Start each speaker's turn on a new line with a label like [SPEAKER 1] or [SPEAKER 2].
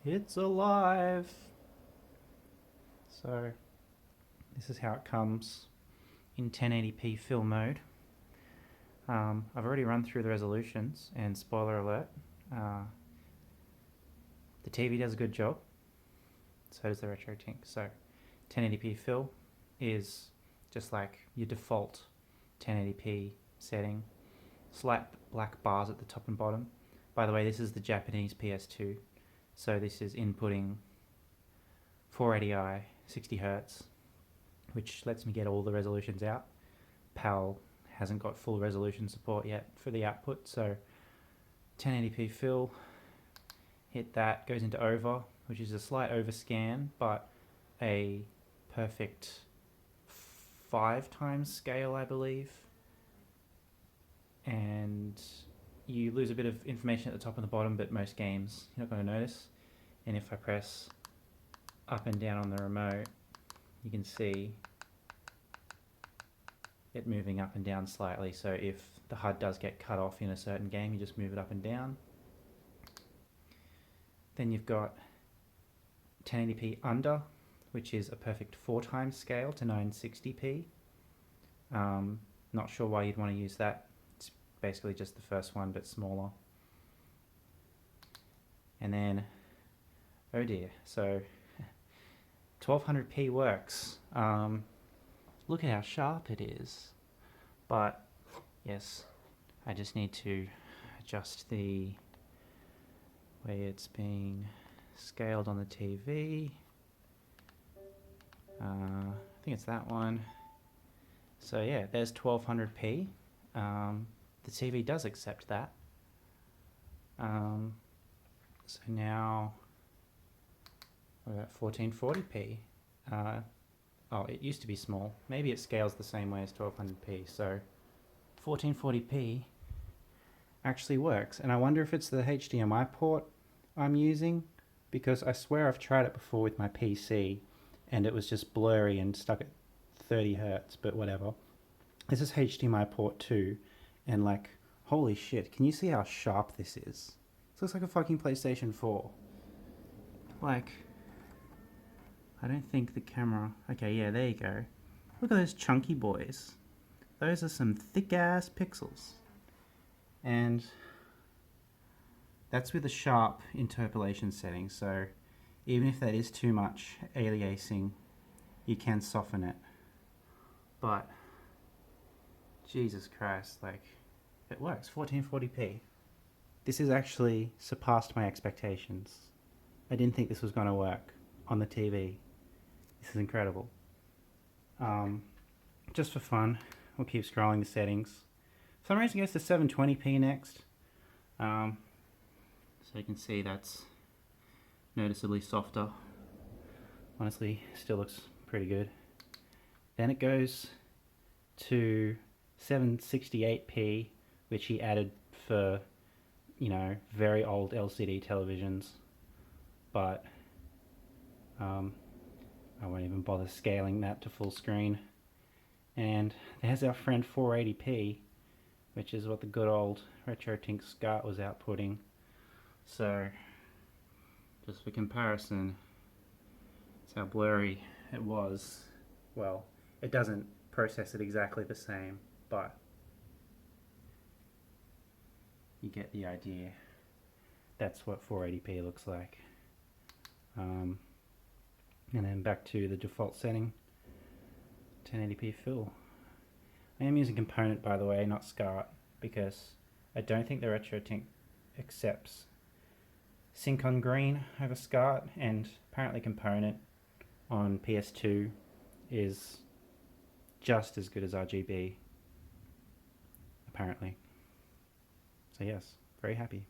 [SPEAKER 1] It's alive! So, this is how it comes in 1080p film mode. I've already run through the resolutions, and spoiler alert, the TV does a good job, so does the Retrotink. So 1080p fill is just like your default 1080p setting. Slight black bars at the top and bottom. By the way, this is the Japanese PS2, so this is inputting 480i 60Hz, which lets me get all the resolutions out. PAL hasn't got full resolution support yet for the output, so 1080p fill, hit that, goes into over, which is a slight overscan, but a perfect 5 times scale, I believe. And you lose a bit of information at the top and the bottom, but most games you're not going to notice. And if I press up and down on the remote, you can see it moving up and down slightly. So if the HUD does get cut off in a certain game, you just move it up and down. Then you've got 1080p under, which is a perfect 4 times scale to 960p. Not sure why you'd want to use that. It's basically just the first one, but smaller. And then, oh dear, so 1200p works. Look at how sharp it is. But yes, I just need to adjust the way it's being scaled on the TV. I think it's that one. So yeah, there's 1200p. The TV does accept that. So now we're at 1440p. Oh, it used to be small. Maybe it scales the same way as 1200p. So 1440p actually works. And I wonder if it's the HDMI port I'm using, because I swear I've tried it before with my PC and it was just blurry and stuck at 30 Hertz, but whatever. This is HDMI port 2, and like, holy shit, can you see how sharp this is? This looks like a fucking PlayStation 4. Like, I don't think the camera... Okay, yeah, there you go. Look at those chunky boys. Those are some thick-ass pixels. And that's with a sharp interpolation setting, so even if that is too much aliasing, you can soften it. But, Jesus Christ, like, it works, 1440p. This has actually surpassed my expectations. I didn't think this was going to work on the TV. This is incredible. Just for fun, we'll keep scrolling the settings. For some reason it goes to 720p next. So you can see that's noticeably softer. Honestly, still looks pretty good. Then it goes to 768p, which he added for, you know, very old LCD televisions. But I won't even bother scaling that to full screen. And there's our friend 480p, which is what the good old Retrotink SCART was outputting. So, just for comparison, that's how blurry it was. Well, it doesn't process it exactly the same, but you get the idea. That's what 480p looks like. And then back to the default setting, 1080p fill. I am using Component, by the way, not SCART, because I don't think the Retrotink accepts sync on green over SCART, and apparently Component on PS2 is just as good as RGB, apparently. So yes, very happy.